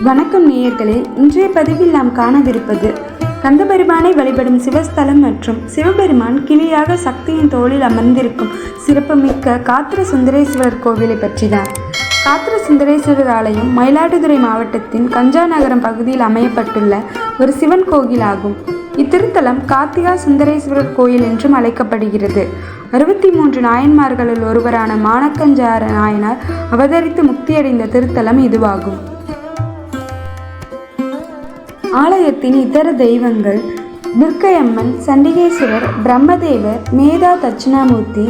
வணக்கம் நேயர்களே, இன்றைய பதிவில் நாம் காணவிருப்பது கந்தபெருமானை வழிபடும் சிவஸ்தலம் மற்றும் சிவபெருமான் கிளியாக சக்தியின் தோளில் அமர்ந்திருக்கும் சிறப்புமிக்க காத்திர சுந்தரேஸ்வரர் கோவிலை பற்றிதான். காத்திர சுந்தரேஸ்வரர் ஆலயம் மயிலாடுதுறை மாவட்டத்தின் கஞ்சா நகரம் பகுதியில் அமையப்பட்டுள்ள ஒரு சிவன் கோயிலாகும். இத்திருத்தலம் கார்த்திகா சுந்தரேஸ்வரர் கோயில் என்றும் அழைக்கப்படுகிறது. 63 நாயன்மார்களில் ஒருவரான மானக்கஞ்சார நாயனார் அவதரித்து முக்தியடைந்த திருத்தலம் இதுவாகும். ஆலயத்தின் இதர தெய்வங்கள் துர்க்கையம்மன், சண்டிகேஸ்வரர், பிரம்மதேவர், மேதா தட்சிணாமூர்த்தி,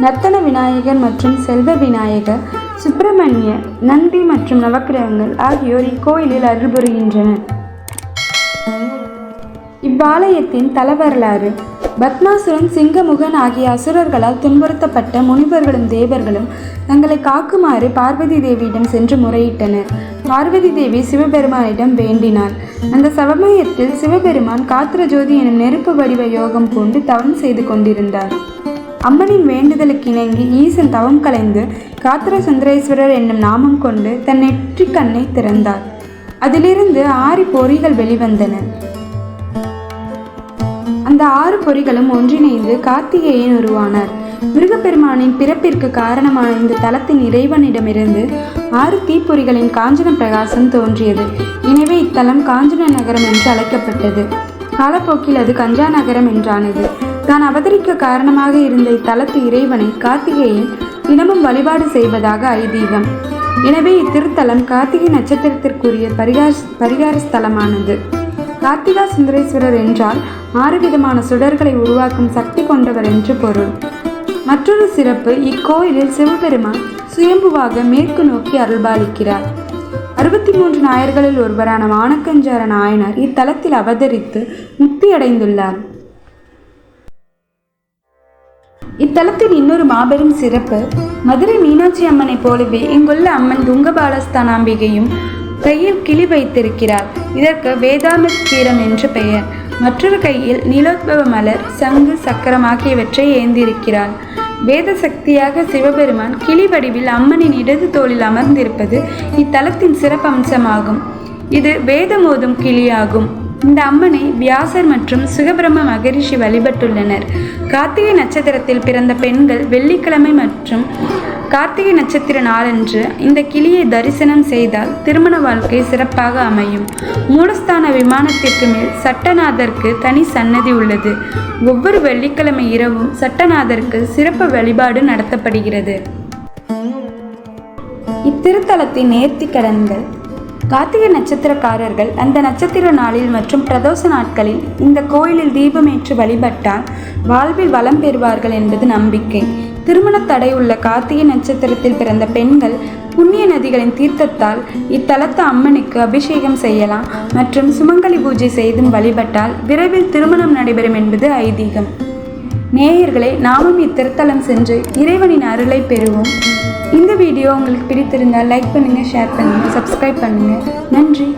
நர்த்தன விநாயகர் மற்றும் செல்வ விநாயகர், சுப்பிரமணிய, நந்தி மற்றும் நவக்கிரகங்கள் ஆகியோர் இக்கோயிலில் அருள் புரிகின்றனர். இவ்வாலயத்தின் தலவரலாறு: பத்மாசுரன், சிங்கமுகன் ஆகிய அசுரர்களால் துன்புறுத்தப்பட்ட முனிவர்களும் தேவர்களும் தங்களை காக்குமாறு பார்வதி தேவியிடம் சென்று முறையிட்டனர். பார்வதி தேவி சிவபெருமானிடம் வேண்டினாள். அந்த சமயத்தில் சிவபெருமான் காத்திரஜோதி எனும் நெருப்பு வடிவ யோகம் கொண்டு தவம் செய்து கொண்டிருந்தார். அம்மனின் வேண்டுதலுக்கு இணங்கி ஈசன் தவம் கலைந்து காத்திர சுந்தரேஸ்வரர் என்னும் நாமம் கொண்டு தன் நெற்றி கண்ணை திறந்தார். அதிலிருந்து 6 பொறிகள் வெளிவந்தன. அந்த 6 பொறிகளும் ஒன்றிணைந்து கார்த்திகேயன் உருவானார். முருகப்பெருமானின் பிறப்பிற்கு காரணமான இந்த தலத்தின் இறைவனிடமிருந்து 6 தீப்பொறிகளின் காஞ்சன பிரகாசம் தோன்றியது. எனவே இத்தலம் காஞ்சன நகரம் என்று அழைக்கப்பட்டது. காலப்போக்கில் அது கஞ்சா நகரம் என்றானது. தான் அவதரிக்க காரணமாக இருந்த இத்தலத்து இறைவனை கார்த்திகேயன் தினமும் வழிபாடு செய்வதாக ஐதீகம். எனவே இத்திருத்தலம் கார்த்திகை நட்சத்திரத்திற்குரிய பரிகார ஸ்தலமானது. கார்த்திகா சுந்தரேஸ்வரர் என்றால் 6 விதமான சுடர்களை உருவாக்கும் சக்தி கொண்டவர் என்று பொருள். மற்றொரு சிறப்பு, இக்கோயிலில் சிவபெருமான் சுயம்புவாக மேற்கு நோக்கி அருள்பாலிக்கிறார். 63 நாயர்களில் ஒருவரான மானக்கஞ்சார நாயனார் இத்தலத்தில் அவதரித்து முக்தி அடைந்துள்ளார். இத்தலத்தின் இன்னொரு மாபெரும் சிறப்பு, மதுரை மீனாட்சி அம்மனை போலவே இங்குள்ள அம்மன் துங்கபாலஸ்தானாம்பிகையும் கையில் கிளி வைத்திருக்கிறார். இதற்கு வேதாமித்கீரம் என்று பெயர். மற்றொரு கையில் நீலோத்பவ மலர், சங்கு, சக்கரம் ஆகியவற்றை ஏந்திருக்கிறார். வேத சக்தியாக சிவபெருமான் கிளி வடிவில் அம்மனின் இடது தோளில் அமர்ந்திருப்பது இத்தலத்தின் சிறப்பம்சமாகும். இது வேதமோதும் கிளியாகும். இந்த அம்மனை வியாசர் மற்றும் சுகபிரம்ம மகரிஷி வழிபட்டுள்ளனர். கார்த்திகை நட்சத்திரத்தில் பிறந்த பெண்கள் வெள்ளிக்கிழமை மற்றும் கார்த்திகை நட்சத்திர நாளன்று இந்த கிளியை தரிசனம் செய்தால் திருமண வாழ்க்கை சிறப்பாக அமையும். மூலஸ்தான விமானத்திற்கு மேல் சட்டநாதருக்கு தனி சன்னதி உள்ளது. ஒவ்வொரு வெள்ளிக்கிழமை இரவும் சட்டநாதருக்கு சிறப்பு வழிபாடு நடத்தப்படுகிறது. இத்திருத்தலத்தின் நேர்த்தி கடன்கள்: கார்த்திகை நட்சத்திரக்காரர்கள் அந்த நட்சத்திர நாளில் மற்றும் பிரதோஷ நாட்களில் இந்த கோயிலில் தீபமேற்று வழிபட்டால் வாழ்வில் வளம் பெறுவார்கள் என்பது நம்பிக்கை. திருமண தடை உள்ள கார்த்திகை நட்சத்திரத்தில் பிறந்த பெண்கள் புண்ணிய நதிகளின் தீர்த்தத்தால் இத்தலத்து அம்மனுக்கு அபிஷேகம் செய்யலாம் மற்றும் சுமங்கலி பூஜை செய்தும் வழிபட்டால் விரைவில் திருமணம் நடைபெறும் என்பது ஐதீகம். நேயர்களே, நாமும் இத்திருத்தலம் சென்று இறைவனின் அருளை பெறுவோம். இந்த வீடியோ உங்களுக்கு பிடித்திருந்தால் லைக் பண்ணுங்கள், ஷேர் பண்ணுங்கள், சப்ஸ்கிரைப் பண்ணுங்கள். நன்றி.